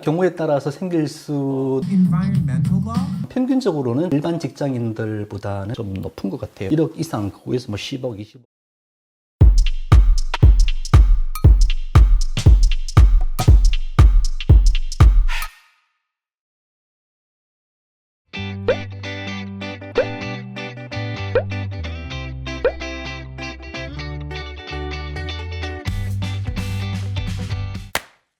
경우에 따라서 생길 수 평균적으로는 일반 직장인들보다는 좀 높은 것 같아요. 1억 이상, 거기서 뭐 10억, 20억.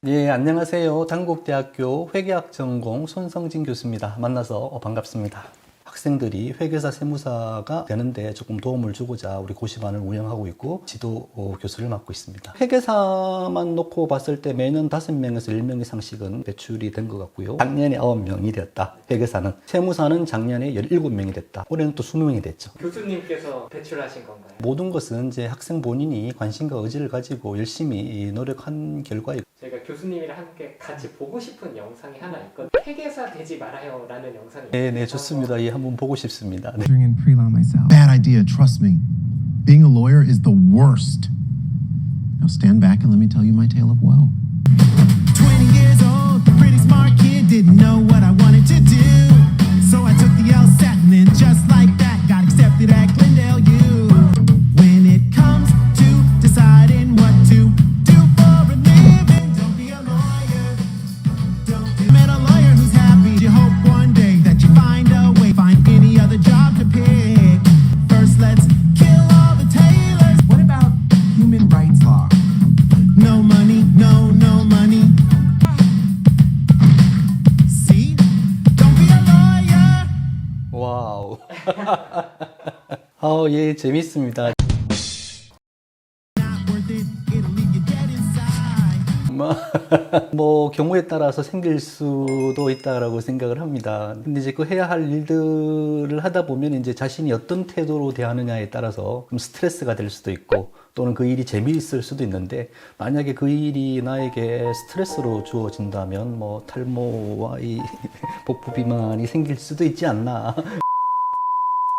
예, 안녕하세요. 단국대학교 회계학 전공 손성진 교수입니다. 만나서 반갑습니다. 학생들이 회계사, 세무사가 되는데 조금 도움을 주고자 우리 고시반을 운영하고 있고 지도 교수를 맡고 있습니다. 회계사만 놓고 봤을 때 매년 5명에서 10명 이상씩은 배출이 된 것 같고요. 작년에 9명이 되었다. 회계사는. 세무사는 작년에 17명이 됐다. 올해는 또 20명이 됐죠. 교수님께서 배출하신 건가요? 모든 것은 이제 학생 본인이 관심과 의지를 가지고 열심히 노력한 결과이고, 저희가 교수님이랑 함께 같이 보고 싶은 영상이 하나 있거든요. 회계사 되지 말아요 라는 영상이 네, 좋습니다. 예, 한번 보고 싶습니다. 네. Bad idea, trust me. Being a lawyer is the worst. Now stand back and let me tell you my tale of woe. 20 years old, pretty smart kid, didn't know what I wanted to do. So I took the LSAT and then just like that, got accepted at Glendale U. When it comes to deciding what to do for a living, don't be a lawyer. Don't be a lawyer who's happy. You hope one day that you find a way, find any other job to pick. First, let's kill all the tailors. What about human rights law? No money, no money. See? Don't be a lawyer. 와우. 예, 재밌습니다. Not worth it, it'll leave you dead inside. 뭐 경우에 따라서 생길 수도 있다라고 생각을 합니다. 근데 이제 그 해야 할 일들을 하다 보면 이제 자신이 어떤 태도로 대하느냐에 따라서 좀 스트레스가 될 수도 있고, 또는 그 일이 재미있을 수도 있는데, 만약에 그 일이 나에게 스트레스로 주어진다면 뭐 탈모와 이 복부 비만이 생길 수도 있지 않나.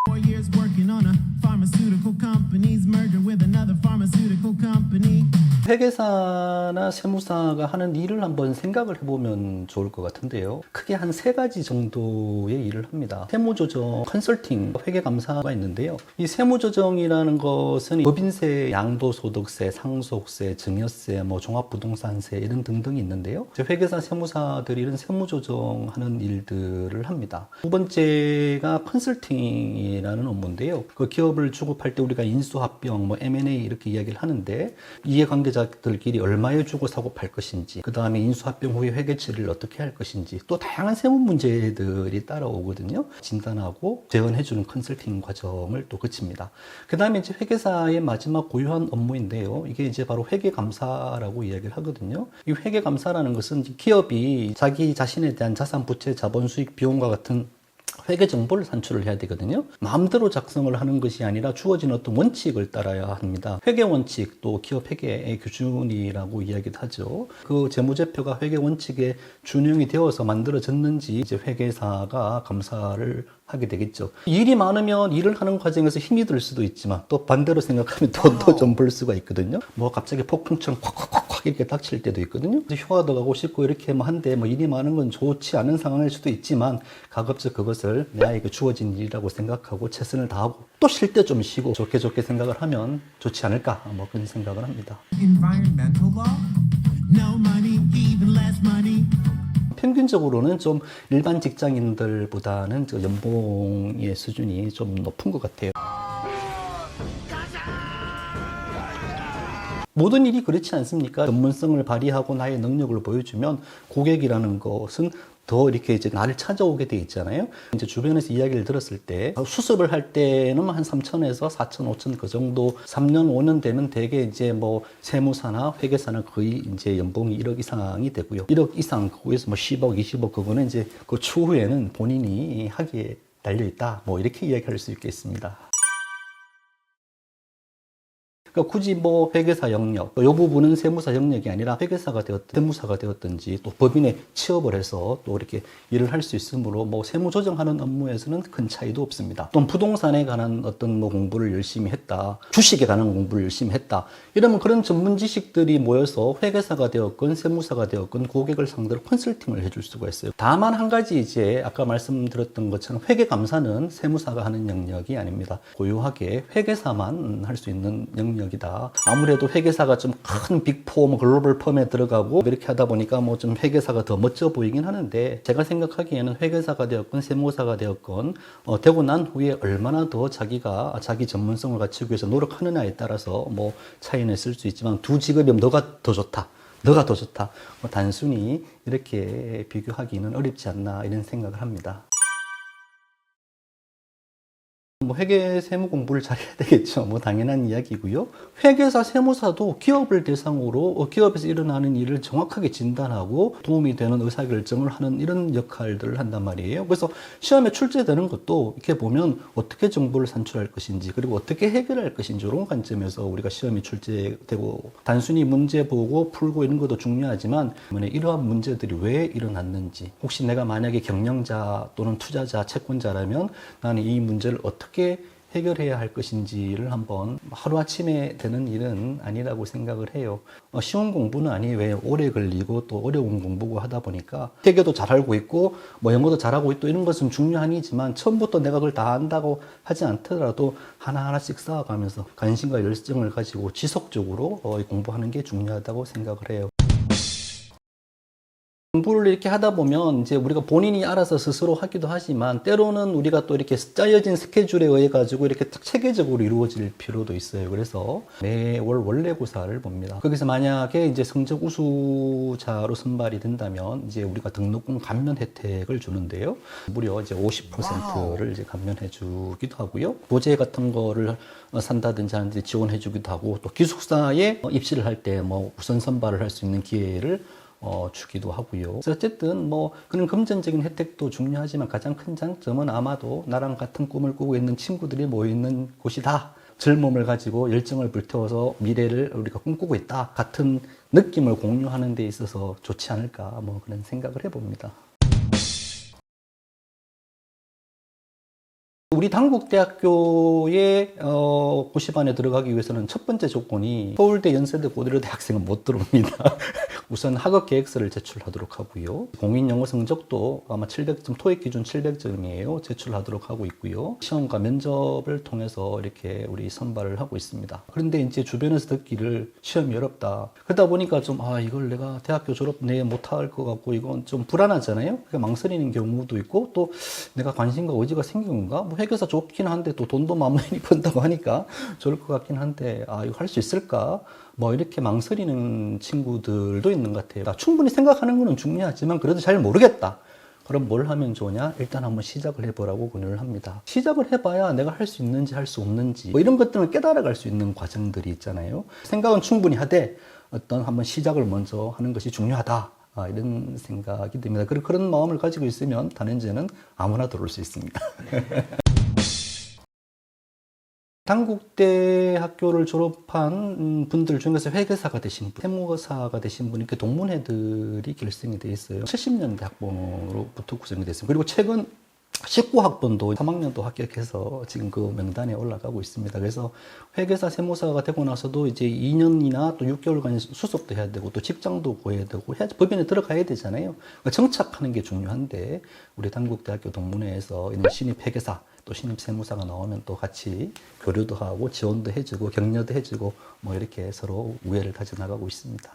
4 years working on a pharmaceutical company's merger with another pharmaceutical company. 회계사나 세무사가 하는 일을 한번 생각을 해보면 좋을 것 같은데요. 크게 한 3가지 정도의 일을 합니다. 세무조정, 컨설팅, 회계감사가 있는데요. 이 세무조정이라는 것은 법인세, 양도소득세, 상속세, 증여세, 뭐 종합부동산세 이런 등등이 있는데요. 회계사, 세무사들이 이런 세무조정하는 일들을 합니다. 두 번째가 컨설팅이라는 업무인데요. 그 기업을 주급할 때 우리가 인수합병, 뭐 M&A 이렇게 이야기를 하는데, 이해관계자들끼리 얼마에 주고 사고 팔 것인지, 그 다음에 인수합병 후에 회계 처리를 어떻게 할 것인지, 또 다양한 세무 문제들이 따라오거든요. 진단하고 재현해주는 컨설팅 과정을 또 거칩니다. 그 다음에 이제 회계사의 마지막 고유한 업무인데요. 이게 이제 바로 회계감사라고 이야기를 하거든요. 이 회계감사라는 것은 기업이 자기 자신에 대한 자산, 부채, 자본, 수익, 비용과 같은 회계 정보를 산출을 해야 되거든요. 마음대로 작성을 하는 것이 아니라 주어진 어떤 원칙을 따라야 합니다. 회계 원칙, 또 기업 회계의 기준이라고 이야기도 하죠. 그 재무제표가 회계 원칙에 준용이 되어서 만들어졌는지 이제 회계사가 감사를 하게 되겠죠. 일이 많으면 일을 하는 과정에서 힘이 들 수도 있지만, 또 반대로 생각하면 더 좀 벌 수가 있거든요. 뭐 갑자기 폭풍처럼 콱콱콱 이렇게 닥칠 때도 있거든요. 휴가도 가고 싶고 이렇게 뭐 한데, 뭐 일이 많은 건 좋지 않은 상황일 수도 있지만, 가급적 그것을 나에게 주어진 일이라고 생각하고 최선을 다하고, 또 쉴 때 좀 쉬고 좋게 생각을 하면 좋지 않을까, 뭐 그런 생각을 합니다. Environmental law? No money, even less money. 평균적으로는 좀 일반 직장인들보다는 저 연봉의 수준이 좀 높은 것 같아요. 모든 일이 그렇지 않습니까? 전문성을 발휘하고 나의 능력을 보여주면 고객이라는 것은 더 이렇게 이제 나를 찾아오게 돼 있잖아요. 이제 주변에서 이야기를 들었을 때 수습을 할 때는 한 3천에서 4천, 5천 그 정도, 3년, 5년 되면 대개 이제 뭐 세무사나 회계사는 거의 이제 연봉이 1억 이상이 되고요. 1억 이상, 거기서 뭐 10억, 20억 그거는 이제 그 추후에는 본인이 하기에 달려 있다. 뭐 이렇게 이야기할 수 있겠습니다. 그러니까 굳이 뭐 회계사 영역, 이 부분은 세무사 영역이 아니라 회계사가 되었든 세무사가 되었든지 또 법인에 취업을 해서 또 이렇게 일을 할 수 있으므로 뭐 세무 조정하는 업무에서는 큰 차이도 없습니다. 또 부동산에 관한 어떤 뭐 공부를 열심히 했다, 주식에 관한 공부를 열심히 했다, 이러면 그런 전문 지식들이 모여서 회계사가 되었건 세무사가 되었건 고객을 상대로 컨설팅을 해줄 수가 있어요. 다만 한 가지 이제 아까 말씀드렸던 것처럼 회계감사는 세무사가 하는 영역이 아닙니다. 고유하게 회계사만 할 수 있는 영역이다. 아무래도 회계사가 좀 큰 빅4, 뭐 글로벌 펌에 들어가고 이렇게 하다 보니까 뭐 좀 회계사가 더 멋져 보이긴 하는데, 제가 생각하기에는 회계사가 되었건 세무사가 되었건 되고 난 후에 얼마나 더 자기가 자기 전문성을 갖추기 위해서 노력하느냐에 따라서 뭐 차이는 있을 수 있지만, 두 직업이면 너가 더 좋다, 너가 더 좋다, 뭐 단순히 이렇게 비교하기는 어렵지 않나 이런 생각을 합니다. 뭐 회계 세무 공부를 잘해야 되겠죠. 뭐 당연한 이야기고요. 회계사 세무사도 기업을 대상으로 기업에서 일어나는 일을 정확하게 진단하고 도움이 되는 의사결정을 하는 이런 역할들을 한단 말이에요. 그래서 시험에 출제되는 것도 이렇게 보면 어떻게 정보를 산출할 것인지, 그리고 어떻게 해결할 것인지, 이런 관점에서 우리가 시험이 출제되고, 단순히 문제 보고 풀고 이런 것도 중요하지만 이러한 문제들이 왜 일어났는지, 혹시 내가 만약에 경영자 또는 투자자, 채권자라면 나는 이 문제를 어떻게 해결해야 할 것인지를 한번, 하루아침에 되는 일은 아니라고 생각을 해요. 쉬운 공부는 아니에요. 왜? 오래 걸리고 또 어려운 공부고 하다 보니까 회계도 잘 알고 있고 뭐 영어도 잘하고 있고 이런 것은 중요하지만, 처음부터 내가 그걸 다 안다고 하지 않더라도 하나하나씩 쌓아가면서 관심과 열정을 가지고 지속적으로 공부하는 게 중요하다고 생각을 해요. 공부를 이렇게 하다 보면 이제 우리가 본인이 알아서 스스로 하기도 하지만, 때로는 우리가 또 이렇게 짜여진 스케줄에 의해 가지고 이렇게 딱 체계적으로 이루어질 필요도 있어요. 그래서 매월 원래고사를 봅니다. 거기서 만약에 이제 성적 우수자로 선발이 된다면 이제 우리가 등록금 감면 혜택을 주는데요. 무려 이제 50%를 이제 감면해 주기도 하고요. 보제 같은 거를 산다든지 하는데 지원해 주기도 하고, 또 기숙사에 입시를 할 때 뭐 우선 선발을 할 수 있는 기회를 주기도 하고요. 그래서 어쨌든 뭐 그런 금전적인 혜택도 중요하지만, 가장 큰 장점은 아마도 나랑 같은 꿈을 꾸고 있는 친구들이 모여 있는 곳이다, 젊음을 가지고 열정을 불태워서 미래를 우리가 꿈꾸고 있다 같은 느낌을 공유하는 데 있어서 좋지 않을까, 뭐 그런 생각을 해봅니다. 우리 단국대학교에 고시반에 들어가기 위해서는 첫 번째 조건이 서울대, 연세대, 고대로대 학생은 못 들어옵니다. 우선 학업 계획서를 제출하도록 하고요. 공인 영어 성적도 아마 700점, 토익 기준 700점이에요. 제출하도록 하고 있고요. 시험과 면접을 통해서 이렇게 우리 선발을 하고 있습니다. 그런데 이제 주변에서 듣기를 시험이 어렵다, 그러다 보니까 좀 이걸 내가 대학교 졸업 내에 못할 것 같고 이건 좀 불안하잖아요. 그러니까 망설이는 경우도 있고, 또 내가 관심과 의지가 생긴 건가? 뭐 회계사 좋긴 한데 또 돈도 많이 번다고 하니까 좋을 것 같긴 한데 이거 할 수 있을까? 뭐 이렇게 망설이는 친구들도 있는 것 같아요. 충분히 생각하는 거는 중요하지만 그래도 잘 모르겠다. 그럼 뭘 하면 좋냐? 일단 한번 시작을 해보라고 권유를 합니다. 시작을 해봐야 내가 할 수 있는지 할 수 없는지 뭐 이런 것들을 깨달아갈 수 있는 과정들이 있잖아요. 생각은 충분히 하되 어떤 한번 시작을 먼저 하는 것이 중요하다. 이런 생각이 듭니다. 그런 마음을 가지고 있으면 단원제는 아무나 들어올 수 있습니다. 단국대 학교를 졸업한 분들 중에서 회계사가 되신 분, 세무사가 되신 분, 이렇게 동문회들이 결성이 돼 있어요. 70년대 학번으로부터 구성이 됐습니다. 그리고 최근 19학번도 3학년도 합격해서 지금 그 명단에 올라가고 있습니다. 그래서 회계사, 세무사가 되고 나서도 이제 2년이나 또 6개월간 수습도 해야 되고, 또 직장도 구해야 되고, 법인에 들어가야 되잖아요. 그러니까 정착하는 게 중요한데, 우리 단국대학교 동문회에서 있는 신입 회계사, 또 신입 세무사가 나오면 또 같이 교류도 하고 지원도 해주고 격려도 해주고 뭐 이렇게 서로 우애를 다져나가고 있습니다.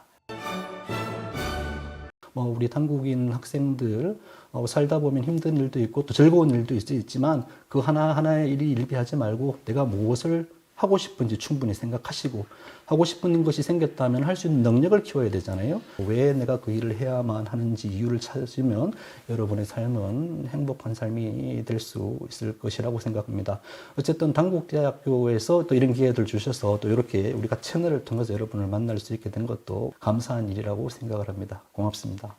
우리 단국인 학생들 살다 보면 힘든 일도 있고 또 즐거운 일도 있지만, 그 하나하나의 일이 일비하지 말고 내가 무엇을 하고 싶은지 충분히 생각하시고, 하고 싶은 것이 생겼다면 할 수 있는 능력을 키워야 되잖아요. 왜 내가 그 일을 해야만 하는지 이유를 찾으면 여러분의 삶은 행복한 삶이 될 수 있을 것이라고 생각합니다. 어쨌든 단국대학교에서 또 이런 기회들 주셔서 또 이렇게 우리가 채널을 통해서 여러분을 만날 수 있게 된 것도 감사한 일이라고 생각을 합니다. 고맙습니다.